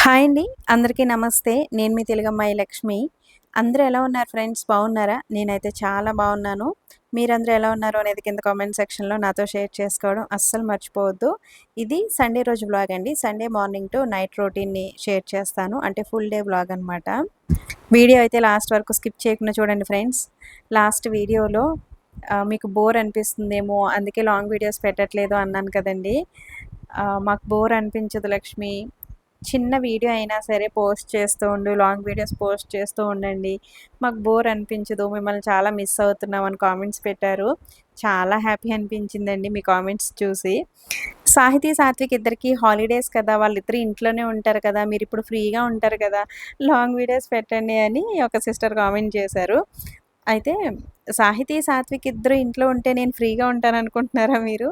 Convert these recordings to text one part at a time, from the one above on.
Hi అండి. అందరికీ నమస్తే. నేను మీ తెలుగమ్మాయి లక్ష్మి. అందరూ ఎలా ఉన్నారు ఫ్రెండ్స్? బాగున్నారా? నేనైతే చాలా బాగున్నాను. మీరందరూ ఎలా ఉన్నారు అనేది కింద కామెంట్ సెక్షన్‌లో నాతో షేర్ చేసుకోవడం అస్సలు మర్చిపోవద్దు. ఇది సండే రోజు వ్లాగ్ అండి. సండే మార్నింగ్ టు నైట్ రొటీన్‌ని షేర్ చేస్తాను. అంటే ఫుల్ డే వ్లాగ్ అనమాట. వీడియో అయితే లాస్ట్ వరకు స్కిప్ చేయకుండా చూడండి ఫ్రెండ్స్. లాస్ట్ వీడియోలో మీకు బోర్ అనిపిస్తుందేమో అందుకే లాంగ్ వీడియోస్ పెట్టట్లేదు అన్నాను కదండీ! మాకు బోర్ అనిపించదు లక్ష్మి. చిన్న వీడియో అయినా సరే పోస్ట్ చేస్తూ ఉండు. లాంగ్ వీడియోస్ పోస్ట్ చేస్తూ ఉండండి. మాకు బోర్ అనిపించదు. మిమ్మల్ని చాలా మిస్ అవుతున్నాం అని కామెంట్స్ పెట్టారు. చాలా హ్యాపీ అనిపించిందండి మీ కామెంట్స్ చూసి. సాహితీ, సాత్విక్ ఇద్దరికీ హాలిడేస్ కదా! వాళ్ళిద్దరూ ఇంట్లోనే ఉంటారు కదా! మీరిప్పుడు ఫ్రీగా ఉంటారు కదా! లాంగ్ వీడియోస్ పెట్టండి అని ఒక సిస్టర్ కామెంట్ చేశారు. అయితే సాహితీ, సాత్విక్ ఇద్దరు ఇంట్లో ఉంటే నేను ఫ్రీగా ఉంటాననుకుంటున్నారా మీరు?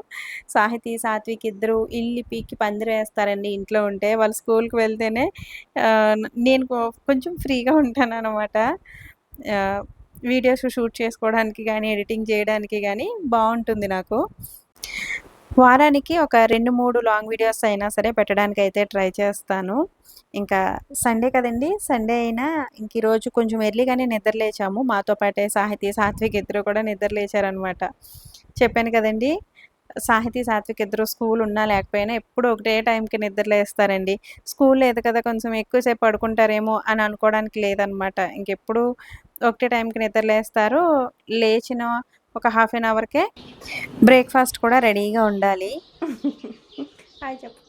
సాహితీ, సాత్విక్ ఇద్దరు ఇల్లు పీకి పందిరేస్తారండి ఇంట్లో ఉంటే. వాళ్ళు స్కూల్‌కి వెళ్తేనే నేను కొంచెం ఫ్రీగా ఉంటాననమాట. ఆహ్, వీడియోస్ షూట్ చేసుకోవడానికి గానీ, ఎడిటింగ్ చేయడానికి గానీ బావుంటుంది నాకు. వారానికి ఒక 2, 3 లాంగ్ వీడియోస్ అయినా సరే పెట్టడానికైతే ట్రై చేస్తాను. ఇంకా సండే కదండీ! సండే అయినా ఇంక ఈరోజు కొంచెం ఎర్లీగానే నిద్ర లేచాము. మాతో పాటే సాహితీ, సాత్విక్ ఇద్దరు కూడా నిద్ర లేచారనమాట. చెప్పాను కదండీ! సాహితీ, సాత్విక్ ఇద్దరు స్కూల్ ఉన్నా లేకపోయినా ఎప్పుడూ ఒకటే టైంకి నిద్ర లేస్తారండి. స్కూల్ లేదు కదా! కొంచెం ఎక్కువ సేపు పడుకుంటారేమో అని అనుకోవడానికి లేదనమాట. ఇంకెప్పుడు ఒకటే టైంకి నిద్ర లేస్తారు. లేచిన ఒక హాఫ్ ఎన్ అవర్‌కే బ్రేక్‌ఫాస్ట్ కూడా రెడీగా ఉండాలి. హాయ్ చెప్పు.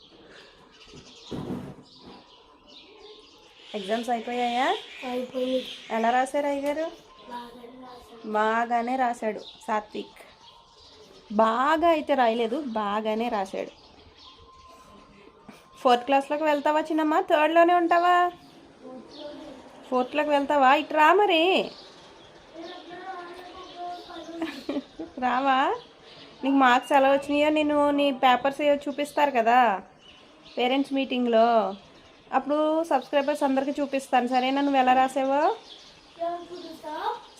ఎగ్జామ్స్ అయిపోయాయా? అయిపోయింది. ఎలా రాశారు అయ్యగారు? బాగానే రాశాను. బాగానే రాశాడు సాత్విక్. బాగా అయితే రాయలేదు, బాగానే రాశాడు. 4th క్లాస్‌లోకి వెళ్తావా చిన్నమ్మ? 3ర్డ్‌లోనే ఉంటావా? 4థ్‌లోకి వెళ్తావా? ఇటు రా మరి. రావా? నీకు మార్క్స్ ఎలా వచ్చినాయో నీ పేపర్స్ ఏవో చూపిస్తారు కదా పేరెంట్స్ మీటింగ్లో. అప్పుడు సబ్స్క్రైబర్స్ అందరికీ చూపిస్తాను, సరేనా? నువ్వు ఎలా రాసావో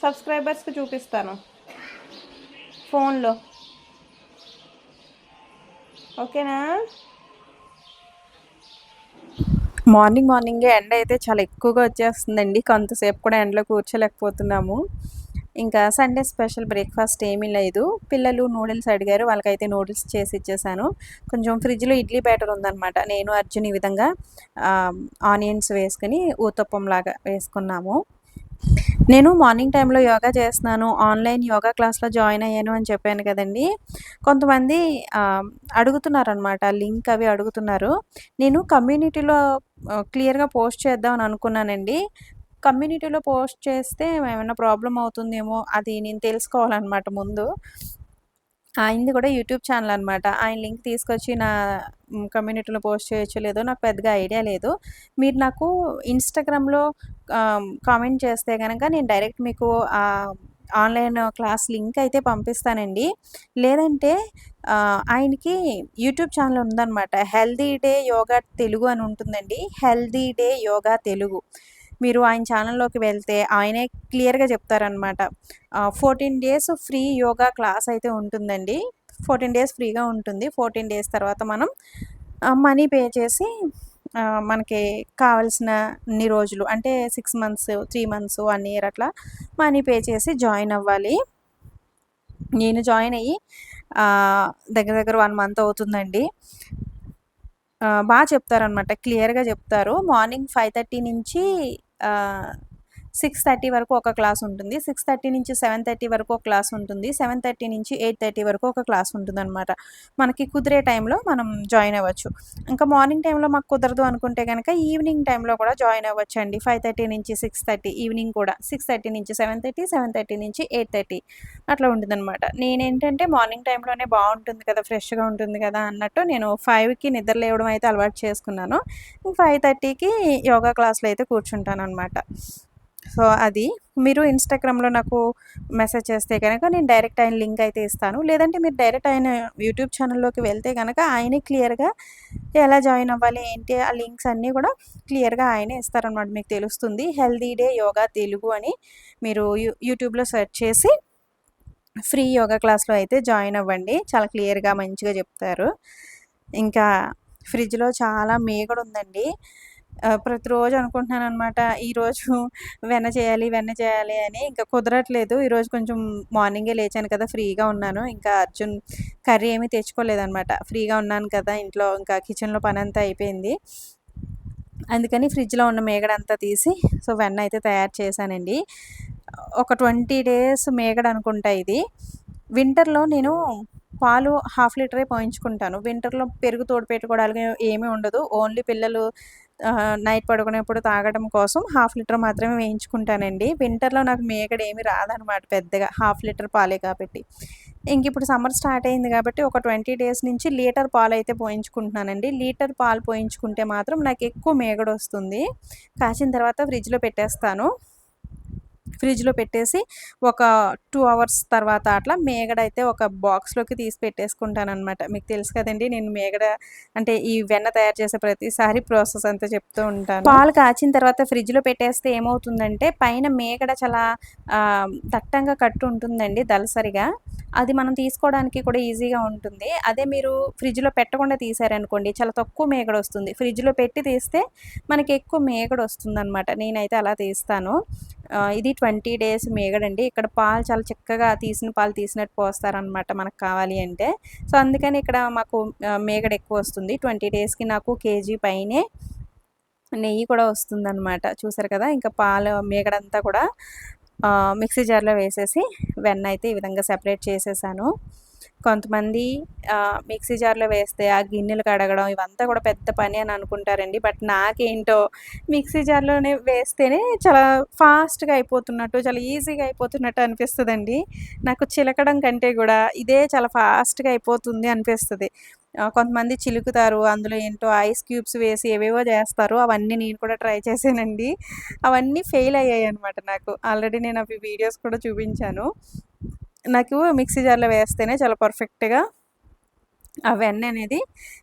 సబ్స్క్రైబర్స్కి చూపిస్తాను ఫోన్లో. ఓకేనా? మార్నింగే ఎండ అయితే చాలా ఎక్కువగా వచ్చేస్తుందండి. కొంతసేపు కూడా ఎండలో కూర్చోలేకపోతున్నాము. ఇంకా సండే స్పెషల్ బ్రేక్‌ఫాస్ట్ ఏమీ లేదు. పిల్లలు నూడిల్స్ అడిగారు. వాళ్ళకైతే నూడిల్స్ చేసి ఇచ్చేసాను. కొంచెం ఫ్రిడ్జ్‌లో ఇడ్లీ బ్యాటర్ ఉందనమాట. నేను, అర్జున్ ఈ విధంగా ఆనియన్స్ వేసుకొని ఊతప్పంలాగా వేసుకున్నాము. నేను మార్నింగ్ టైంలో యోగా చేస్తున్నాను. ఆన్‌లైన్ యోగా క్లాస్‌లో జాయిన్ అయ్యాను అని చెప్పాను కదండీ! కొంతమంది అడుగుతున్నారనమాట. లింక్ అవి అడుగుతున్నారు. నేను కమ్యూనిటీలో క్లియర్‌గా పోస్ట్ చేద్దామని అనుకున్నానండి. కమ్యూనిటీలో పోస్ట్ చేస్తే ఏమన్నా ప్రాబ్లమ్ అవుతుందేమో అది నేను తెలుసుకోవాలనమాట ముందు. ఆయనది కూడా యూట్యూబ్ ఛానల్ అనమాట. ఆయన లింక్ తీసుకొచ్చి నా కమ్యూనిటీలో పోస్ట్ చేయొచ్చో లేదో నాకు పెద్దగా ఐడియా లేదు. మీరు నాకు ఇన్‌స్టాగ్రామ్‌లో కామెంట్ చేస్తే గనక నేను డైరెక్ట్ మీకు ఆన్‌లైన్ క్లాస్ లింక్ అయితే పంపిస్తానండి. లేదంటే ఆయనకి యూట్యూబ్ ఛానల్ ఉందనమాట. హెల్తీ డే యోగా తెలుగు అని ఉంటుందండి. Healthy day yoga Telugu. మీరు ఆయన ఛానల్‌లోకి వెళ్తే ఆయనే క్లియర్‌గా చెప్తారనమాట. 14 డేస్ ఫ్రీ యోగా క్లాస్ అయితే ఉంటుందండి. 14 డేస్ ఫ్రీగా ఉంటుంది. 14 డేస్ తర్వాత మనం మనీ పే చేసి మనకి కావాల్సిన అన్ని రోజులు అంటే 6 మంత్స్, 3 మంత్స్, 1 ఇయర్ అట్లా మనీ పే చేసి జాయిన్ అవ్వాలి. నేను జాయిన్ అయ్యి దగ్గర దగ్గర 1 మంత్ అవుతుందండి. చెప్తారనమాట. క్లియర్‌గా చెప్తారు. మార్నింగ్ 5:30 నుంచి ఆహ్, 6:30 వరకు ఒక క్లాస్ ఉంటుంది. 6:30 నుంచి 7:30 వరకు ఒక క్లాస్ ఉంటుంది. 7:30 నుంచి 8:30 వరకు ఒక క్లాస్ ఉంటుందనమాట. మనకి కుదిరే టైంలో మనం జాయిన్ అవ్వచ్చు. ఇంకా మార్నింగ్ టైంలో మాకు కుదరదు అనుకుంటే గనక ఈవినింగ్ టైంలో కూడా జాయిన్ అవ్వచ్చండి. 5:30 నుంచి 6:30 ఈవినింగ్ కూడా. 6:30 నుంచి 7:30, 7:30 నుంచి 8:30 అట్లా ఉంటుందనమాట. నేనేంటంటే మార్నింగ్ టైంలోనే బావుంటుంది కదా! ఫ్రెష్‌గా ఉంటుంది కదా! అన్నట్టు నేను 5కి నిద్ర లేవడం అయితే అలవాటు చేసుకున్నాను. 5:30కి యోగా క్లాస్‌లో అయితే కూర్చుంటాననమాట. సో, అది. మీరు ఇన్‌స్టాగ్రామ్‌లో నాకు మెసేజ్ చేస్తే గనక నేను డైరెక్ట్ ఆయన లింక్ అయితే ఇస్తాను. లేదంటే మీరు డైరెక్ట్ ఆయన యూట్యూబ్ ఛానల్‌లోకి వెళ్తే గనక ఆయనే క్లియర్‌గా ఎలా జాయిన్ అవ్వాలి, ఏంటి ఆ లింక్స్ అన్నీ కూడా క్లియర్‌గా ఆయనే ఇస్తారనమాట. మీకు తెలుస్తుంది. హెల్తీ డే యోగా తెలుగు అని మీరు యూట్యూబ్‌లో సెర్చ్ చేసి ఫ్రీ యోగా క్లాస్‌లో అయితే జాయిన్ అవ్వండి. చాలా క్లియర్‌గా మంచిగా చెప్తారు. ఇంకా ఫ్రిడ్జ్‌లో చాలా మీగడ ఉందండి. ప్రతిరోజు అనుకుంటున్నాననమాట. ఈరోజు వెన్న చేయాలి అని. ఇంకా కుదరట్లేదు. ఈరోజు కొంచెం మార్నింగే లేచాను కదా! ఫ్రీగా ఉన్నాను. ఇంకా అర్జున్ కర్రీ ఏమీ తెచ్చుకోలేదనమాట. ఫ్రీగా ఉన్నాను కదా! ఇంట్లో ఇంకా కిచెన్‌లో పనంతా అయిపోయింది. అందుకని ఫ్రిడ్జ్‌లో ఉన్న మీగడంతా తీసి వెన్న అయితే తయారు చేశానండి. ఒక 20 డేస్ మీగడ అనుకుంటా ఇది. వింటర్‌లో నేను పాలు హాఫ్ లీటరే పోయించుకుంటాను. వింటర్‌లో పెరుగు తోడు పెట్టుకోవడానికి ఏమీ ఉండదు. ఓన్లీ పిల్లలు నైట్ పడుకునేప్పుడు తాగడం కోసం హాఫ్ లీటర్ మాత్రమే వేయించుకుంటానండి. వింటర్‌లో నాకు మీగడ ఏమి రాదనమాట పెద్దగా. హాఫ్ లీటర్ పాలే కాబట్టి. ఇంకిప్పుడు సమ్మర్ స్టార్ట్ అయింది కాబట్టి ఒక 20 డేస్ నుంచి లీటర్ పాలైతే పోయించుకుంటున్నానండి. లీటర్ పాలు పోయించుకుంటే మాత్రం నాకెక్కువ మీగడొస్తుంది. కాచిన తర్వాత ఫ్రిడ్జ్‌లో పెట్టేస్తాను. ఫ్రిడ్జ్‌లో పెట్టేసి ఒక 2 అవర్స్ తర్వాత అట్లా మీగడైతే ఒక బాక్స్‌లోకి తీసి పెట్టేసుకుంటాననమాట. మీకు తెలుసు కదండీ! నేను మీగడ అంటే ఈ వెన్న తయారు చేసే ప్రతిసారి ప్రాసెస్ అంతా చెప్తూ ఉంటాను. పాలు కాచిన తర్వాత ఫ్రిడ్జ్‌లో పెట్టేస్తే ఏమవుతుందంటే పైన మీగడ చాలా దట్టంగా కట్టి ఉంటుందండి దళసరిగా. అది మనం తీసుకోవడానికి కూడా ఈజీగా ఉంటుంది. అదే మీరు ఫ్రిడ్జ్‌లో పెట్టకుండా తీశారనుకోండి చాలా తక్కువ మీగడొస్తుంది. ఫ్రిడ్జ్‌లో పెట్టి తీస్తే మనకి ఎక్కువ మీగడొస్తుందనమాట. నేనైతే అలా తీస్తాను. ఇది 20 డేస్ మీగడండి. ఇక్కడ పాలు చాలా చిక్కగా తీసిన పాలు తీసినట్టు పోస్తారనమాట మనకు కావాలి అంటే. అందుకని ఇక్కడ మాకు మీగడ ఎక్కువొస్తుంది. 20 డేస్‌కి నాకు కేజీ పైనే నెయ్యి కూడా వస్తుందనమాట. చూసారు కదా! ఇంకా పాలు మీగడంతా కూడా మిక్సీ జార్‌లో వేసేసి వెన్నయితే ఈ విధంగా సెపరేట్ చేసేసాను. కొంతమంది మిక్సీ జార్‌లో వేస్తే ఆ గిన్నెలు కడగడం ఇవంతా కూడా పెద్ద పని అని అనుకుంటారండి. బట్ నాకేంటో మిక్సీ జార్‌లోనే వేస్తేనే చాలా ఫాస్ట్‌గా అయిపోతున్నట్టు, చాలా ఈజీగా అయిపోతున్నట్టు అనిపిస్తదండి. నాకు చిలకడం కంటే గూడా ఇదే చాలా ఫాస్ట్‌గా అయిపోతుంది అనిపిస్తది. కొంతమంది చిలుకుతారు. అందులో ఏంటో ఐస్ క్యూబ్స్ వేసి ఏవేవో జేస్తారు. అవన్నీ నేను కూడా ట్రై చేశానండి. అవన్నీ ఫెయిల్ అయ్యాయనమాట నాకు. ఆల్రెడీ నేను అవి వీడియోస్ కూడా చూపించాను. నాకు మిక్సీ జార్‌లో వేస్తేనే చాలా పర్ఫెక్ట్‌గా ఆ వెన్ననేది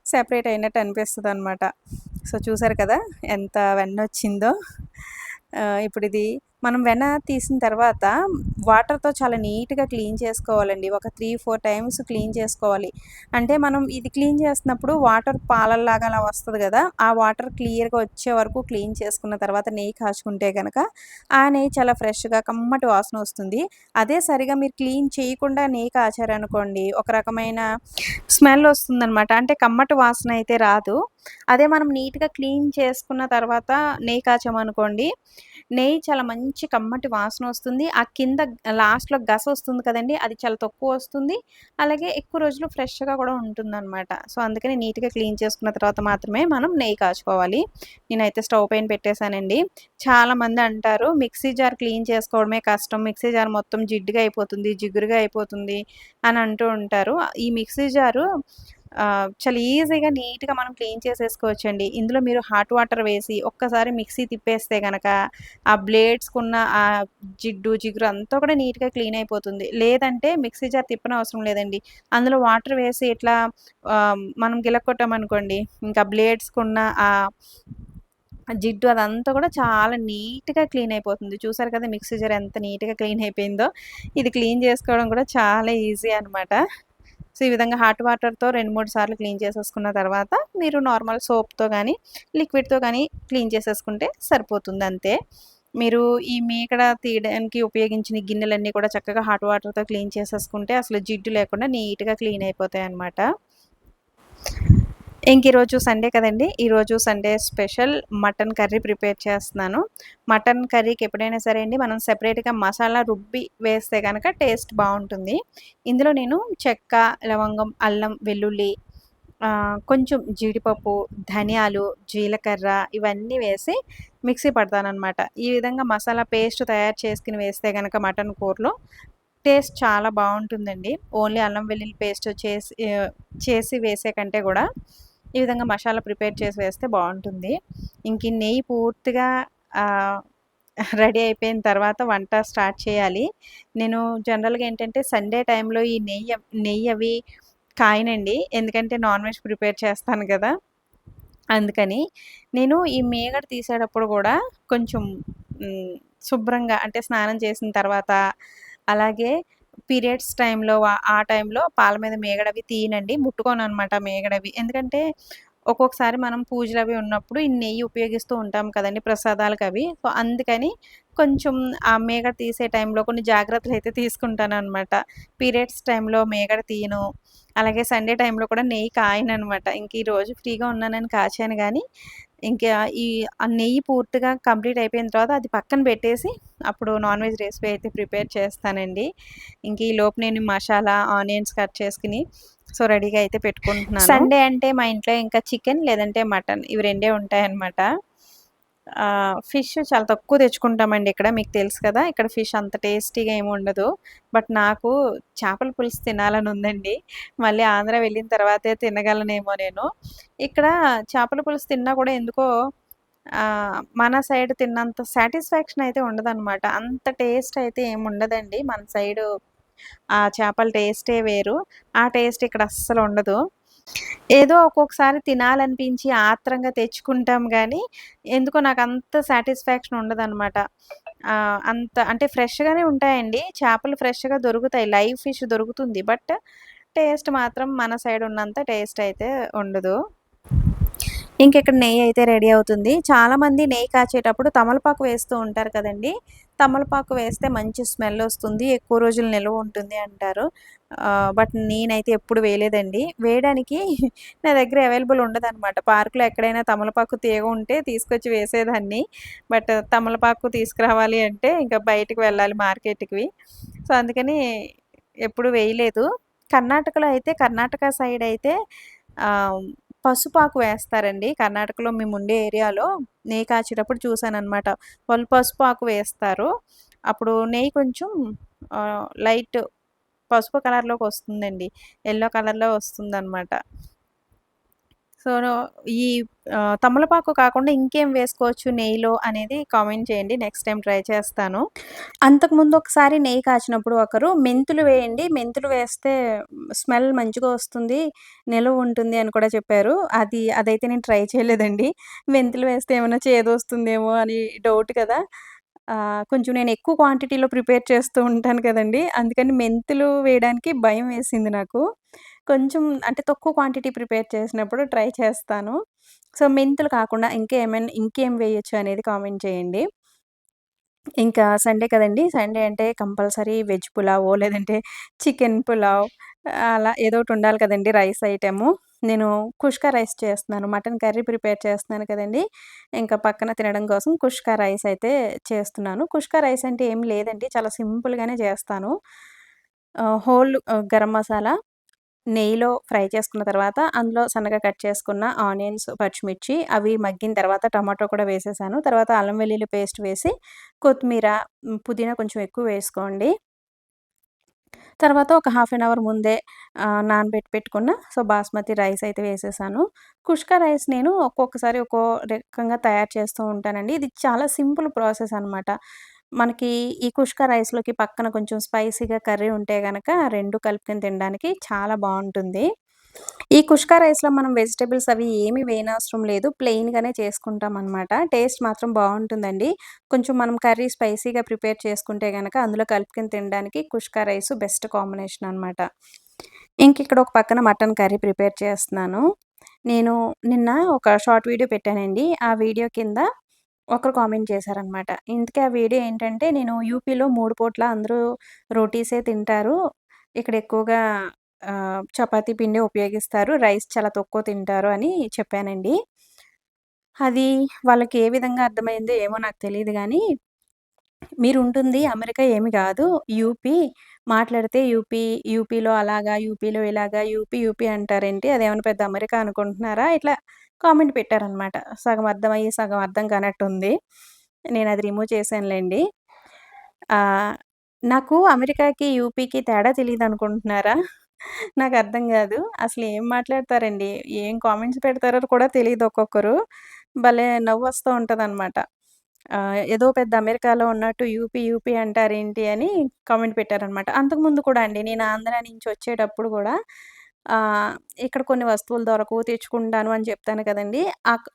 సెపరేట్ అయినట్టు అనిపిస్తదనమాట. చూసారు కదా! ఎంత వెన్నొచ్చిందో. ఇప్పుడిది మనం వెన్న తీసిన తర్వాత వాటర్‌తో చాలా నీట్‌గా క్లీన్ చేసుకోవాలండి. ఒక 3, 4 టైమ్స్ క్లీన్ చేసుకోవాలి. అంటే మనం ఇది క్లీన్ చేస్తున్నప్పుడు వాటర్ పాలల్లాగా అలా వస్తది గదా! ఆ వాటర్ క్లియర్‌గా వచ్చే వరకు క్లీన్ చేసుకున్న తర్వాత నెయ్యి కాచుకుంటే గనక, ఆ నెయ్యి చాలా ఫ్రెష్‌గా కమ్మటి వాసనొస్తుంది. అదే సరిగా మీరు క్లీన్ చేయకుండా నెయ్యి కాచారనుకోండి, ఒక రకమైన స్మెల్ వస్తుందనమాట. అంటే కమ్మటి వాసన అయితే రాదు. అదే మనం నీట్‌గా క్లీన్ చేసుకున్న తర్వాత నెయ్యి కాచామనుకోండి, నెయ్యి చాలా మంచి కమ్మటి వాసనొస్తుంది. ఆ కింద లాస్ట్‌లో గసొస్తుంది కదండీ! అది చాలా తక్కువొస్తుంది. అలాగే ఎక్కువ రోజులు ఫ్రెష్‌గా కూడా ఉంటుందనమాట. అందుకని నీట్‌గా క్లీన్ చేసుకున్న తర్వాత మాత్రమే మనం నెయ్యి కాచుకోవాలి. నేనైతే స్టవ్ పైన పెట్టేసానండి. చాలామంది అంటారు మిక్సీ జార్ క్లీన్ చేసుకోవడమే కష్టం. మిక్సీ జార్ మొత్తం జిడ్డుగా అయిపోతుంది, జిగురుగా అయిపోతుంది అని అంటూ ఉంటారు. ఈ మిక్సీ జారు చాలా ఈజీగా నీట్‌గా మనం క్లీన్ చేసేసుకోవచ్చండి. ఇందులో మీరు హాట్ వాటర్ వేసి ఒక్కసారి మిక్సీ తిప్పేస్తే గనక ఆ బ్లేడ్స్‌కున్న ఆ జిడ్డు, జిగురు అంతా కూడా నీట్‌గా క్లీన్ అయిపోతుంది. లేదంటే మిక్సీ జార్ తిప్పనవసరం లేదండి. అందులో వాటర్ వేసి ఇట్లా మనం గిలక్కొట్టామనుకోండి, ఇంకా బ్లేడ్స్‌కున్న జిడ్డు అదంతా కూడా చాలా నీట్‌గా క్లీన్ అయిపోతుంది. చూసారు కదా! మిక్సీ జార్ ఎంత నీట్‌గా క్లీన్ అయిపోయిందో. ఇది క్లీన్ చేసుకోవడం కూడా చాలా ఈజీ అనమాట. ఈ విధంగా హాట్ వాటర్‌తో 2, 3 సార్లు క్లీన్ చేసేసుకున్న తర్వాత మీరు నార్మల్ సోప్‌తో గానీ, లిక్విడ్‌తో గానీ క్లీన్ చేసేసుకుంటే సరిపోతుంది అంతే. మీరు ఈ మీగడ తీయడానికి ఉపయోగించిన గిన్నెలన్నీ కూడా చక్కగా హాట్ వాటర్‌తో క్లీన్ చేసేసుకుంటే అసలు జిడ్డు లేకుండా నీట్‌గా క్లీన్ అయిపోతాయన్నమాట. ఈరోజు సండే కదండీ! ఈరోజు Sunday special mutton curry prepare చేస్తున్నాను. మటన్ కర్రీకి ఎప్పుడైనా సరే అండి మనం సెపరేట్‌గా మసాలా రుబ్బి వేస్తే గనక టేస్ట్ బావుంటుంది. ఇందులో నేను చెక్క, లవంగం, అల్లం, వెల్లుల్లి, కొంచెం జీడిపప్పు, ధనియాలు, జీలకర్ర ఇవన్నీ వేసి మిక్సీ పడతాననమాట. ఈ విధంగా మసాలా పేస్ట్ తయారు చేసుకొని వేస్తే గనక మటన్ కూరలో టేస్ట్ చాలా బావుంటుందండి. ఓన్లీ అల్లం వెల్లుల్లి పేస్ట్ చేసి వేసే కంటే గూడా ఈ విధంగా మసాలా ప్రిపేర్ చేసి వేస్తే బావుంటుంది. ఈ నెయ్యి పూర్తిగా ఆహ్, రెడీ అయిపోయిన తర్వాత వంట స్టార్ట్ చేయాలి. నేను జనరల్‌గా ఏంటంటే సండే టైంలో ఈ నెయ్యి అవి కాయనండి. ఎందుకంటే నాన్ వెజ్ ప్రిపేర్ చేస్తాను గదా! అందుకని. నేను ఈ మీగడ తీసేటప్పుడు గూడా కొంచెం హ్మ్, శుభ్రంగా అంటే స్నానం చేసిన తర్వాత, అలాగే పీరియడ్స్ టైంలో ఆ టైంలో పాల మీద మీగడవి తీయనండి. ముట్టుకోననమాట మీగడవి. ఎందుకంటే ఒక్కొక్కసారి మనం పూజలవి ఉన్నప్పుడు ఈ నెయ్యి ఉపయోగిస్తూ ఉంటాం కదండీ ప్రసాదాలకవి. సో, అందుకని కొంచెం ఆ మీగడ తీసే టైంలో కొన్ని జాగ్రత్తలైతే తీసుకుంటాననమాట. పీరియడ్స్ టైంలో మీగడ తీయను. అలాగే సండే టైంలో కూడా నెయ్యి కాయననమాట. ఇంక ఈరోజు ఫ్రీగా ఉన్నానని కాచాను గానీ, ఇంకా ఈ ఆ నెయ్యి పూర్తిగా కంప్లీట్ అయిపోయిన తర్వాత అది పక్కన పెట్టేసి, అప్పుడు నాన్ వెజ్ రెసిపీ అయితే ప్రిపేర్ చేస్తానండి. ఇంక ఈలోపు నేను మసాలా, ఆనియన్స్ కట్ చేసుకొని సో, రెడీగా అయితే పెట్టుకుంటున్నాను. సండే అంటే మా ఇంట్లో ఇంకా చికెన్ లేదంటే మటన్ ఇవి రెండే ఉంటాయన్నమాట. ఫిష్ చాలా తక్కువ తెచ్చుకుంటామండి ఇక్కడ. మీకు తెలుసు కదా! ఇక్కడ ఫిష్ అంత టేస్టీగా ఏమి ఉండదు. బట్ నాకు చేపల పులుసు తినాలని ఉందండి. మళ్ళీ ఆంధ్ర వెళ్ళిన తర్వాతే తినగలనేమో నేను. ఇక్కడ చేపల పులుసు తిన్నా కూడా ఎందుకో మన సైడ్ తిన్నంత సాటిస్ఫాక్షన్ అయితే ఉండదనమాట. అంత టేస్ట్ అయితే ఏమి ఉండదండి. మన సైడు ఆ చేపల టేస్టే వేరు. ఆ టేస్ట్ ఇక్కడ అస్సలు ఉండదు. ఏదో ఒక్కొక్కసారి తినాలనిపించి ఆత్రంగా తెచ్చుకుంటాం గానీ, ఎందుకో నాకంత సాటిస్ఫాక్షన్ ఉండదనమాట. అంత అంటే ఫ్రెష్‌గానే ఉంటాయండి. చేపలు ఫ్రెష్‌గా దొరుకుతాయి. లైవ్ ఫిష్ దొరుకుతుంది. బట్ టేస్ట్ మాత్రం మన సైడ్ ఉన్నంత టేస్ట్ అయితే ఉండదు. ఇంకిక్కడ నెయ్యయితే రెడీ అవుతుంది. చాలామంది నెయ్యి కాచేటప్పుడు తమలపాకు వేస్తూ ఉంటారు కదండీ! తమలపాకు వేస్తే మంచి స్మెల్లొస్తుంది. ఎక్కువ రోజులు నిల్వ ఉంటుంది అంటారు. బట్ నేనైతే ఎప్పుడు వేయలేదండి. వేయడానికి నా దగ్గర అవైలబుల్ ఉండదనమాట. పార్క్‌లో ఎక్కడైనా తమలపాకు తీగ ఉంటే తీసుకొచ్చి వేసేదాన్ని. బట్ తమలపాకు తీసుకురావాలి అంటే ఇంకా బయటికి వెళ్ళాలి మార్కెట్‌కి. సో, అందుకని ఎప్పుడు వేయలేదు. కర్ణాటకలో అయితే కర్ణాటక సైడ్ అయితే ఆహ్, పసుపాకు వేస్తారండి. కర్ణాటకలో మేముండే ఏరియాలో నెయ్యి కాచేటప్పుడు చూసాననమాట. వాళ్ళు పసుపాకు వేస్తారు. అప్పుడు నెయ్యి కొంచెం లైట్ పసుపు కలర్‌లోకొస్తుందండి. యెల్లో కలర్‌లో వస్తుందనమాట. సో, ఈ తమలపాకు కాకుండా ఇంకేం వేసుకోవచ్చు నెయ్యిలో అనేది కామెంట్ చేయండి. నెక్స్ట్ టైమ్ ట్రై చేస్తాను. అంతకుముందు ఒకసారి నెయ్యి కాచినప్పుడు ఒకరు మెంతులు వేయండి. మెంతులు వేస్తే స్మెల్ మంచిగా వస్తుంది. నిలవ ఉంటుంది అని కూడా చెప్పారు. అదైతే నేను ట్రై చేయలేదండి. మెంతులు వేస్తే ఏమైనా చేదొస్తుందేమో అని డౌట్ కదా! కొంచెం నేను ఎక్కువ క్వాంటిటీలో ప్రిపేర్ చేస్తూ ఉంటాను కదండీ! అందుకని మెంతులు వేయడానికి భయం వేసింది నాకు. కొంచెం అంటే తక్కువ క్వాంటిటీ ప్రిపేర్ చేసినప్పుడు ట్రై చేస్తాను. సో, మెంతులు కాకుండా ఇంకేం వేయొచ్చు అనేది కామెంట్ చేయండి. ఇంకా సండే కదండీ! సండే అంటే కంపల్సరీ వెజ్ పులావో, లేదంటే చికెన్ పులావ్ అలా ఏదో ఒకటి ఉండాలి కదండీ! Rice item. నేను కుష్కా రైస్ చేస్తున్నాను. మటన్ కర్రీ ప్రిపేర్ చేస్తున్నాను కదండీ! ఇంకా పక్కన తినడం కోసం కుష్కా రైస్ అయితే చేస్తున్నాను. కుష్కా రైస్ అంటే ఏం లేదండి. చాలా సింపుల్‌గానే చేస్తాను. గరం మసాలా నెయ్యిలో ఫ్రై చేసుకున్న తర్వాత, అందులో సన్నగా కట్ చేసుకున్న ఆనియన్స్, పచ్చిమిర్చి అవి మగ్గిన తర్వాత టమాటో కూడా వేసేసాను. తర్వాత అల్లం వెల్లుల్లి పేస్ట్ వేసి, కొత్తిమీర, పుదీనా కొంచెం ఎక్కువ వేసుకోండి. తర్వాత ఒక హాఫ్ అన్ అవర్ ముందే నానబెట్టి పెట్టుకున్న బాస్మతి రైస్ అయితే వేసేసాను. కుష్కా రైస్ నేను ఒక్కొక్కసారి ఒక్కో రకంగా తయారు చేస్తూ ఉంటానండి. ఇది చాలా సింపుల్ ప్రాసెస్ అనమాట. మనకి ఈ కుష్కా రైస్‌లోకి పక్కన కొంచెం స్పైసీగా కర్రీ ఉంటే గనక 2 కలుపుకొని తినడానికి చాలా బావుంటుంది. ఈ కుష్కా రైస్‌లో మనం వెజిటబుల్స్ అవి ఏమి వేయనవసరం లేదు. ప్లెయిన్‌గానే చేసుకుంటామనమాట. టేస్ట్ మాత్రం బావుంటుందండి. కొంచెం మనం కర్రీ స్పైసీగా ప్రిపేర్ చేసుకుంటే గనక అందులో కలుపుకొని తినడానికి కుష్కా రైస్ బెస్ట్ కాంబినేషన్ అనమాట. ఇంకిక్కడ ఒక పక్కన మటన్ కర్రీ ప్రిపేర్ చేస్తున్నాను. నేను నిన్న ఒక షార్ట్ వీడియో పెట్టానండి. ఆ వీడియో కింద ఒకరు కామెంట్ చేశారనమాట. ఇంతకీ ఆ వీడియో ఏంటంటే, నేను యూపీలో 3 పూట్ల అందరూ రోటీసే తింటారు. ఇక్కడ ఎక్కువగా చపాతీ పిండే ఉపయోగిస్తారు. రైస్ చాలా తక్కువ తింటారు అని చెప్పానండి. అది వాళ్ళకి ఏ విధంగా అర్థమైందో ఏమో నాకు తెలీదు గానీ, మీరుంటుంది అమెరికా ఏమి గాదు. యూపీ. మాట్లాడితే యూపీలో అలాగా, యూపీలో ఇలాగా, యూపీ అంటారేంటి? అదేమన్నా పెద్ద అమెరికా అనుకుంటున్నారా? ఇట్లా కామెంట్ పెట్టారనమాట. సగం అర్థమయ్యి, సగం అర్థం కానట్టుంది. నేనది రిమూవ్ చేశానులెండి. ఆహ్, నాకు అమెరికాకి, యూపీకి తేడా తెలీదనుకుంటున్నారా? నాకర్థం గాదు. అసలు ఏం మాట్లాడతారండి? ఏం కామెంట్స్ పెడతారో కూడా తెలీదు ఒక్కొక్కరు. భలే నవ్వొస్తూ ఉంటదనమాట. ఏదో పెద్ద అమెరికాలో ఉన్నట్టు యూపీ అంటారేంటి అని కామెంట్ పెట్టారనమాట. అంతకుముందు కూడా అండి నేను ఆంధ్ర నుంచి వచ్చేటప్పుడు గూడా ఆహ్, ఇక్కడ కొన్ని వస్తువులు దొరకవు తెచ్చుకుంటాను అని చెప్తాను కదండీ!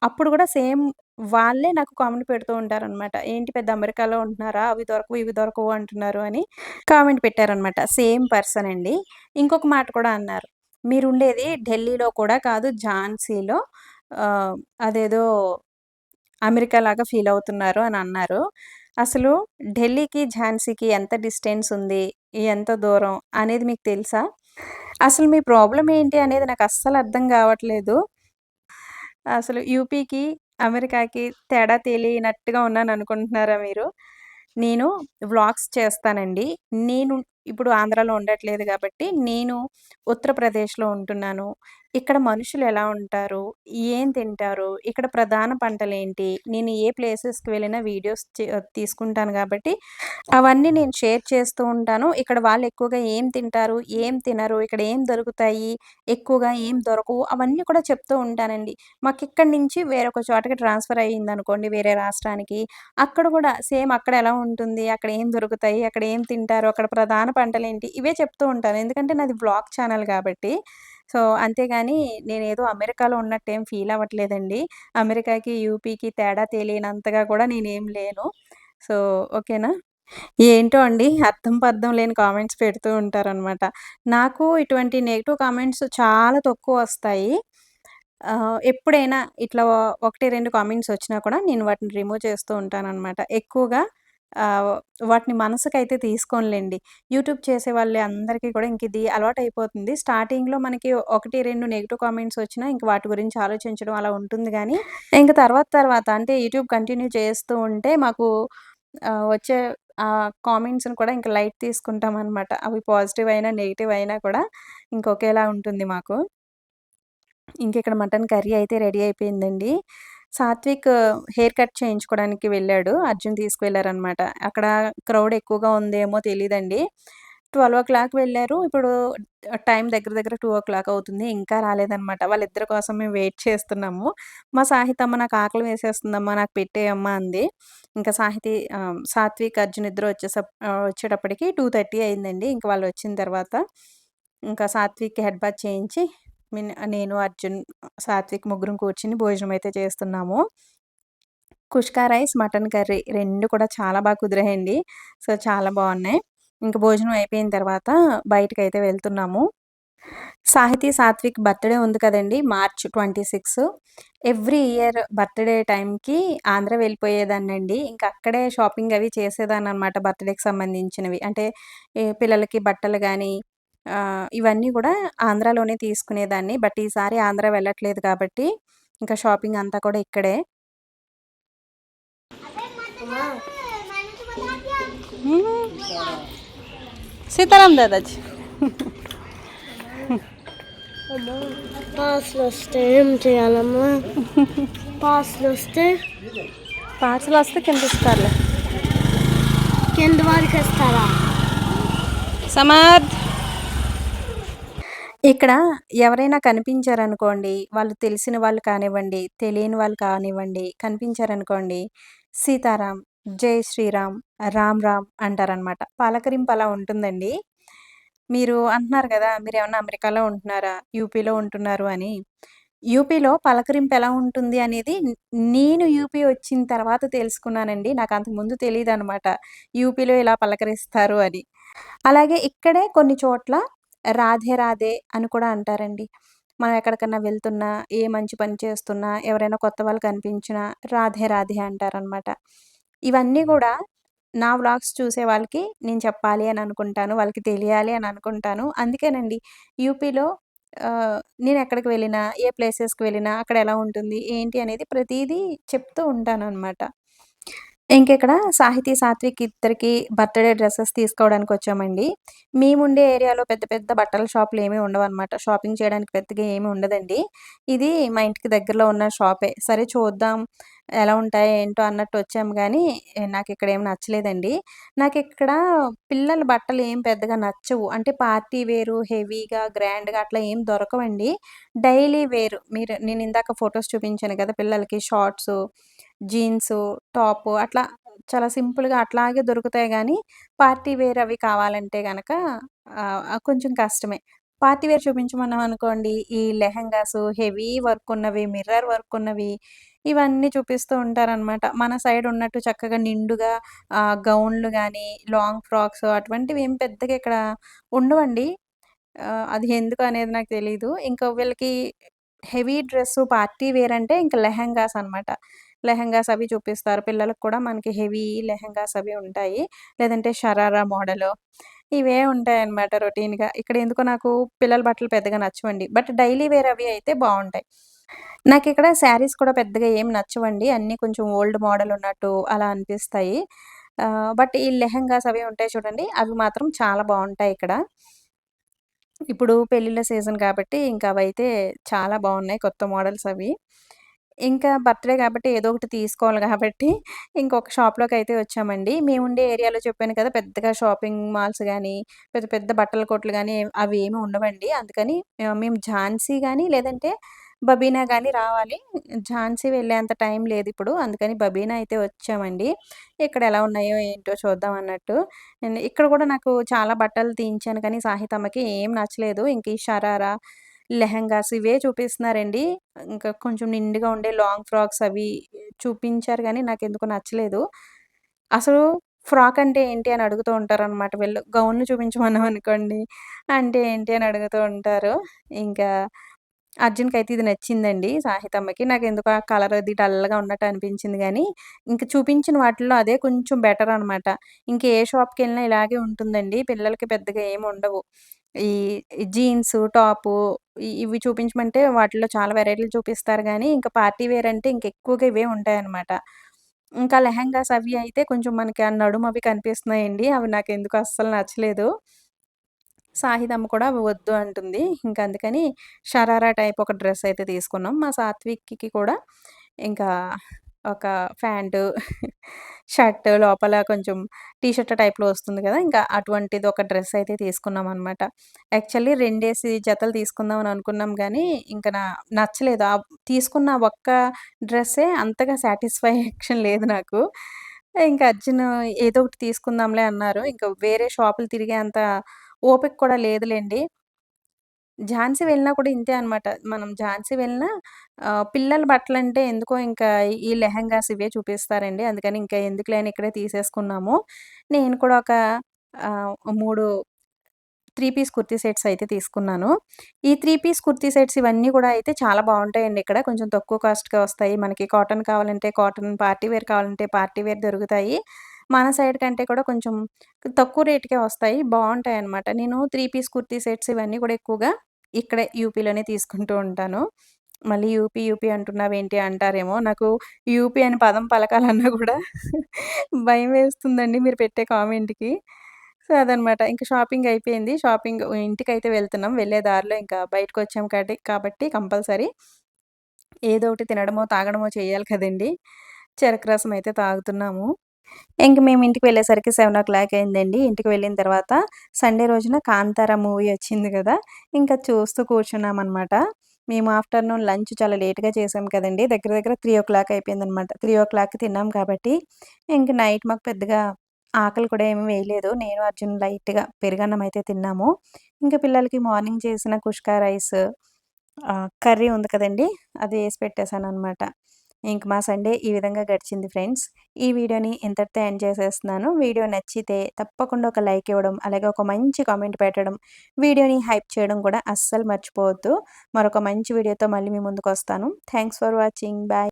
అప్పుడు గూడా సేమ్ వాళ్ళే నాకు కామెంట్ పెడుతూ ఉంటారనమాట. ఏంటి పెద్ద అమెరికాలో ఉంటున్నారా? అవి దొరకవు, ఇవి దొరకవు అంటున్నారు అని కామెంట్ పెట్టారనమాట. సేమ్ పర్సన్ అండి. ఇంకొక మాట కూడా అన్నారు. మీరుండేది ఢిల్లీలో కూడా కాదు ఝాన్సీలో. అదేదో అమెరికా లాగా ఫీల్ అవుతున్నారు అని అన్నారు. అసలు ఢిల్లీకి, ఝాన్సీకి ఎంత డిస్టెన్స్ ఉంది? ఎంత దూరం అనేది మీకు తెలుసా? అసలు మీ ప్రాబ్లమ్ ఏంటి అనేది నాకు అస్సలు అర్థం కావట్లేదు. అసలు యూపీకి, అమెరికాకి తేడా తెలియనట్టుగా ఉన్నాననుకుంటున్నారా మీరు? నేను వ్లాగ్స్ చేస్తానండి. నేను ఇప్పుడు ఆంధ్రాలో ఉండట్లేదు గాబట్టి, నేను ఉత్తరప్రదేశ్‌లో ఉంటున్నాను. ఇక్కడ మనుషులు ఎలా ఉంటారు? ఏం తింటారు? ఇక్కడ ప్రధాన పంటలేంటి? నేను ఏ ప్లేసెస్‌కి వెళ్ళినా వీడియోస్ తీసుకుంటాను గాబట్టి, అవన్నీ నేను షేర్ చేస్తూ ఉంటాను. ఇక్కడ వాళ్ళు ఎక్కువగా ఏం తింటారు? ఏం తినరు? ఇక్కడ ఏం దొరుకుతాయి? ఎక్కువగా ఏం దొరకవు? అవన్నీ కూడా చెప్తూ ఉంటానండి. మాకిక్కడి నుంచి వేరొక చోటకి ట్రాన్స్‌ఫర్ అయ్యిందనుకోండి వేరే రాష్ట్రానికి, అక్కడ గూడా సేమ్ అక్కడ ఎలా ఉంటుంది? అక్కడ ఏం దొరుకుతాయి? అక్కడ ఏం తింటారు? అక్కడ ప్రధాన పంటలేంటి? ఇవే చెప్తూ ఉంటాను. ఎందుకంటే నాది వ్లాగ్ ఛానల్ గాబట్టి. సో, అంతేగాని నేనేదో అమెరికాలో ఉన్నట్టేం ఫీల్ అవ్వట్లేదండి. అమెరికాకి, యూపీకి తేడా తెలియనంతగా కూడా నేనేం లేను. సో, ఓకేనా? ఏంటో అండి అర్థం పర్థం లేని కామెంట్స్ పెడుతూ ఉంటారనమాట. నాకు ఇటువంటి నెగెటివ్ కామెంట్స్ చాలా తక్కువొస్తాయి. ఎప్పుడైనా ఇట్లా 1, 2 కామెంట్స్ వచ్చినా కూడా నేను వాటిని రిమూవ్ చేస్తూ ఉంటాననమాట. ఎక్కువగా ఆహ్, వాటిని మనసుకైతే తీసుకోనులెండి. యూట్యూబ్ చేసే వాళ్ళే అందరికీ కూడా ఇంకిది అలవాటయిపోతుంది. స్టార్టింగ్‌లో మనకి 1, 2 నెగెటివ్ కామెంట్స్ వచ్చినా ఇంక వాటి గురించి ఆలోచించడం అలా ఉంటుంది గానీ, ఇంక తర్వాత తర్వాత అంటే యూట్యూబ్ కంటిన్యూ చేస్తూ ఉంటే మాకు వచ్చే కామెంట్స్‌ని కూడా ఇంక లైట్ తీసుకుంటామనమాట. అవి పాజిటివ్ అయినా, నెగెటివ్ అయినా కూడా ఇంకొకేలా ఉంటుంది మాకు. ఇంకిక్కడ మటన్ కర్రీ అయితే రెడీ అయిపోయిందండి. సాత్విక్ హెయిర్ కట్ చేయించుకోవడానికి వెళ్ళాడు. అర్జున్ తీసుకువెళ్లారనమాట. అక్కడ క్రౌడ్ ఎక్కువగా ఉందేమో తెలీదండి. 12:00 వెళ్ళారు. ఇప్పుడు టైం దగ్గర దగ్గర 2:00 అవుతుంది. ఇంకా రాలేదనమాట. వాళ్ళిద్దరి కోసం మేము వెయిట్ చేస్తున్నాము. మా సాహితమ్మ నాకు ఆకలి వేసేస్తుందమ్మా నాకు పెట్టేయమ్మా అంది. ఇంకా సాత్విక్, అర్జున్ ఇద్దరు వచ్చేటప్పటికి 2:30 అయిందండి. ఇంక వాళ్ళొచ్చిన తర్వాత ఇంకా సాత్విక్‌కి హెడ్ బాత్ చేయించి నేను, అర్జున్, సాత్విక్ ముగ్గురం కూర్చొని భోజనం అయితే చేస్తున్నాము. కుష్కా రైస్, మటన్ కర్రీ 2 కూడా చాలా కుదిరాయండి. సో, చాలా బావున్నాయి. ఇంక భోజనం అయిపోయిన తర్వాత బయటికైతే వెళ్తున్నాము. సాత్విక్ బర్త్‌డే ఉంది కదండీ! మార్చ్ 26. ఎవ్రీ ఇయర్ బర్త్‌డే టైంకి ఆంధ్ర వెళ్ళిపోయేదాన్నండి. ఇంక అక్కడే షాపింగ్ అవి చేసేదాన్ననమాట బర్త్‌డేకి సంబంధించినవి. అంటే ఈ పిల్లలకి బట్టలు గానీ, ఇవన్నీ గూడా ఆంధ్రాలోనే తీసుకునేదాన్ని. బట్ ఈసారి ఆంధ్ర వెళ్ళట్లేదు కాబట్టి, ఇంకా షాపింగ్ అంతా కూడా ఇక్కడే. అమ్మా సీతారాం దాదాజీ. అమ్మా పార్సల్ వస్తే ఏం చేయాలమ్మా? పార్సల్ వస్తే పార్సల్ వస్తే కింద ఇస్తారులే. కింద వరకు ఇస్తారా? సమర్థ్. ఇక్కడ ఎవరైనా కనిపించారనుకోండి, వాళ్ళు తెలిసిన వాళ్ళు కానివ్వండి, తెలియని వాళ్ళు కానివ్వండి, కనిపించారనుకోండి, సీతారాం, జై శ్రీరామ్, రామ్ రామ్ అంటారనమాట. పలకరింపు అలా ఉంటుందండి. మీరు అంటున్నారు గదా! మీరేమన్నా అమెరికాలో ఉంటున్నారా? యూపీలో ఉంటున్నారు అని. యూపీలో పలకరింపు ఎలా ఉంటుంది అనేది నేను యూపీ వచ్చిన తర్వాత తెలుసుకున్నానండి. నాకు అంతకుముందు తెలీదనమాట. యూపీలో ఇలా పలకరిస్తారు అని. అలాగే ఇక్కడే కొన్ని చోట్ల రాధే రాధే అని కూడా అంటారండి. మనం ఎక్కడికన్నా వెళ్తున్నా, ఏ మంచి పని చేస్తున్నా, ఎవరైనా కొత్త వాళ్ళు కనిపించినా రాధే రాధే అంటారనమాట. ఇవన్నీ గూడా నా వ్లాగ్స్ చూసే వాళ్ళకి నేను చెప్పాలి అని అనుకుంటాను. వాళ్ళకి తెలియాలి అని అనుకుంటాను. అందుకేనండి యూపీలో నేనెక్కడికి వెళ్ళినా, ఏ ప్లేసెస్‌కి వెళ్ళినా అక్కడ ఎలా ఉంటుంది, ఏంటి అనేది ప్రతీదీ చెప్తూ ఉంటాననమాట. ఇంకిక్కడ సాత్విక్ ఇద్దరికీ బర్త్‌డే డ్రెసెస్ తీసుకోవడానికొచ్చామండి. మేముండే ఏరియాలో పెద్ద పెద్ద బట్టల షాపులేమి ఉండవనమాట. షాపింగ్ చేయడానికి పెద్దగా ఏమి ఉండదండి. ఇది మా ఇంటికి దగ్గరలో ఉన్న షాపే. సరే చూద్దాం ఎలా ఉంటాయో ఏంటో అన్నట్టు వచ్చాము గానీ, నాకిక్కడేమి నచ్చలేదండి. నాకిక్కడ పిల్లల బట్టలు ఏం పెద్దగా నచ్చవు. అంటే పార్టీ వేరు, హెవీగా, గ్రాండ్‌గా అట్లా ఏం దొరకవండి. డైలీ వేర్ నేనిందాక ఫోటోస్ చూపించాను కదా! పిల్లలకి షార్ట్సు, జీన్సు, టాపు అట్లా చాలా సింపుల్‌గా అట్లాగే దొరుకుతాయి గానీ, పార్టీ వేర్ అవి కావాలంటే గనక కొంచెం కష్టమే. పార్టీ వేర్ చూపించమన్నామనుకోండి, ఈ లెహెంగాసు, హెవీ వర్క్ ఉన్నవి, మిర్రర్ వర్క్ ఉన్నవి, ఇవన్నీ చూపిస్తూ ఉంటారనమాట. మన సైడ్ ఉన్నట్టు చక్కగా నిండుగా గౌన్‌లు గానీ, లాంగ్ ఫ్రాక్స్ అటువంటివి ఏం పెద్దగా ఇక్కడ ఉండవండి. అది ఎందుకు అనేది నాకు తెలీదు. ఇంకా వీళ్ళకి హెవీ డ్రెస్సు పార్టీ వేర్ అంటే ఇంక లెహెంగాస్ అనమాట. లెహెంగాస్ అవి చూపిస్తారు. పిల్లలకి కూడా మనకి హెవీ లెహెంగాస్ అవి ఉంటాయి. లేదంటే షరారా మోడలు ఇవే ఉంటాయన్నమాట రొటీన్‌గా. ఇక్కడ ఎందుకో నాకు పిల్లల బట్టలు పెద్దగా నచ్చవండి. బట్ డైలీ వేర్ అవి అయితే బావుంటాయి. నాకిక్కడ శారీస్ కూడా పెద్దగా ఏం నచ్చవండి. అన్నీ కొంచెం ఓల్డ్ మోడల్ ఉన్నట్టు అలా అనిపిస్తాయి. బట్ ఈ లెహెంగాస్ అవి ఉంటాయి చూడండి, అవి మాత్రం చాలా బావుంటాయిక్కడ. ఇప్పుడు పెళ్ళిళ్ళ సీజన్ కాబట్టి ఇంక అవైతే చాలా బావున్నాయి కొత్త మోడల్స్ అవి. ఇంకా బర్త్‌డే కాబట్టి ఏదో ఒకటి తీసుకోవాలి గాబట్టి ఇంకొక షాప్‌లోకైతే వచ్చామండి. మేముండే ఏరియాలో చెప్పాను కదా! పెద్దగా షాపింగ్ మాల్స్ గానీ, పెద్ద పెద్ద బట్టల కొట్లు గానీ అవి ఏమి ఉండవండి. అందుకని మేము ఝాన్సీ గానీ, లేదంటే బబీనా గానీ రావాలి. ఝాన్సీ వెళ్ళేంత టైం లేదిప్పుడు. అందుకని బబీనా అయితే వచ్చామండి. ఇక్కడ ఎలా ఉన్నాయో ఏంటో చూద్దాం అన్నట్టు. ఇక్కడ కూడా నాకు చాలా బట్టలు తీయించాను కానీ సాహితమ్మకి ఏం నచ్చలేదు. ఇంక ఈ షరారా, లెహెంగాస్ ఇవే చూపిస్తున్నారండి. ఇంకా కొంచెం నిండుగా ఉండే లాంగ్ ఫ్రాక్స్ అవి చూపించారు గానీ నాకెందుకో నచ్చలేదు. అసలు ఫ్రాక్ అంటే ఏంటి అని అడుగుతూ ఉంటారనమాట వీళ్ళు. గౌన్‌లు చూపించమన్నామనుకోండి, అంటే ఏంటి అని అడుగుతూ ఉంటారు. ఇంకా అర్జున్‌కైతే ఇది నచ్చిందండి సాహితమ్మకి. నాకెందుకో ఆ కలర్ అది డల్‌గా ఉన్నట్టు అనిపించింది గానీ, ఇంక చూపించిన వాటిల్లో అదే కొంచెం బెటర్ అనమాట. ఇంక ఏ షాప్‌కెళ్ళినా ఇలాగే ఉంటుందండి. పిల్లలకి పెద్దగా ఏముండవు. ఈ జీన్సు, టాపు ఇవి చూపించమంటే వాటిల్లో చాలా వెరైటీలు చూపిస్తారు గానీ, ఇంక పార్టీ వేర్ అంటే ఇంకెక్కువగా ఇవే ఉంటాయనమాట. ఇంకా లెహెంగాస్ అవి అయితే కొంచెం మనకి ఆ నడుము అవి కనిపిస్తున్నాయండి. అవి నాకెందుకో అస్సలు నచ్చలేదు. సాహితమ్మ కూడా అవి వద్దు అంటుంది. ఇంక అందుకని షరారా టైప్ ఒక డ్రెస్ అయితే తీసుకున్నాం. మా సాత్విక్‌కి కూడా ఇంకా ఒక ప్యాంటు, షర్ట్ లోపల కొంచెం టీ షర్ట్ టైప్‌లో వస్తుంది గదా! ఇంకా అటువంటిది ఒక డ్రెస్ అయితే తీసుకున్నామనమాట. యాక్చువల్లీ 2 జతలు తీసుకుందాం అని అనుకున్నాం గానీ, ఇంక నచ్చలేదు. తీసుకున్న ఒక్క డ్రెస్సే అంతగా సాటిస్ఫాక్షన్ లేదు నాకు. ఇంక అర్జున్ ఏదో ఒకటి తీసుకుందాంలే అన్నారు. ఇంక వేరే షాపులు తిరిగే అంత ఓపిక కూడా లేదులెండి. ఝాన్సీ వెళ్ళినా కూడా ఇంతే అనమాట. మనం ఝాన్సీ వెళ్ళినా పిల్లల బట్టలంటే ఎందుకో ఇంకా ఈ లెహెంగాస్ ఇవే చూపిస్తారండి. అందుకని ఇంకా ఎందుకులే అని ఇక్కడే తీసేసుకున్నాము. నేను కూడా ఒక 3 పీస్ కుర్తీ సెట్స్ అయితే తీసుకున్నాను. ఈ పీస్ కుర్తీ సెట్స్ ఇవన్నీ కూడా అయితే చాలా బావుంటాయండి ఇక్కడ. కొంచెం తక్కువ కాస్ట్‌కే వస్తాయి. మనకి కాటన్ కావాలంటే కాటన్, పార్టీ వేర్ కావాలంటే పార్టీ వేర్ దొరుకుతాయి. మన సైడ్ కంటే కూడా కొంచెం తక్కువ రేట్‌కే వస్తాయి. బావుంటాయన్నమాట. నేను 3 పీస్ కుర్తీ సెట్స్ ఇవన్నీ కూడా ఎక్కువగా ఇక్కడే యూపీలోనే తీసుకుంటూ ఉంటాను. మళ్ళీ యూపీ, యూపీ అంటున్నావేంటి అంటారేమో! నాకు యూపీ అని పదం పలకాలన్నా గూడా భయమేస్తుందండి మీరు పెట్టే కామెంట్‌కి. సో, అదనమాట. ఇంక షాపింగ్ అయిపోయింది. ఇంటికైతే వెళ్తున్నాం. వెళ్ళే దారిలో ఇంకా బయటకొచ్చాం కాబట్టి కంపల్సరీ ఏదో ఒకటి తినడమో, తాగడమో చేయాలి కదండీ! చెరకు రసం అయితే తాగుతున్నాము. ఇంక మేము ఇంటికి వెళ్ళేసరికి 7:00 అయిందండి. ఇంటికి వెళ్ళిన తర్వాత సండే రోజున 'కాంతార' మూవీ వచ్చింది గదా! ఇంకా చూస్తూ కూర్చున్నామనమాట. మేము ఆఫ్టర్‌నూన్ లంచ్ చాలా లేట్‌గా చేసాం కదండీ! దగ్గర దగ్గర 3:00 అయిపోయిందనమాట. 3:00కి తిన్నాం కాబట్టి ఇంక నైట్ మాకు పెద్దగా ఆకలి కూడా ఏమి వేయలేదు. నేను, అర్జున్ లైట్‌గా పెరుగన్నం అయితే తిన్నాము. ఇంక పిల్లలకి మార్నింగ్ చేసిన కుష్కా రైస్ కర్రీ ఉంది కదండీ! అది ఏసి పెట్టేసాననమాట. ఇంక మా సండే ఈ విధంగా గడిచింది ఫ్రెండ్స్. ఈ వీడియోని ఇంతటితో ఎండ్ చేసేస్తున్నాను. వీడియో నచ్చితే తప్పకుండా ఒక లైక్ ఇవ్వడం, అలాగే ఒక మంచి కామెంట్ పెట్టడం, వీడియోని హైప్ చేయడం కూడా అస్సలు మర్చిపోవద్దు. మరొక మంచి వీడియోతో మళ్ళీ మీ ముందుకొస్తాను. Thanks for watching. బాయ్.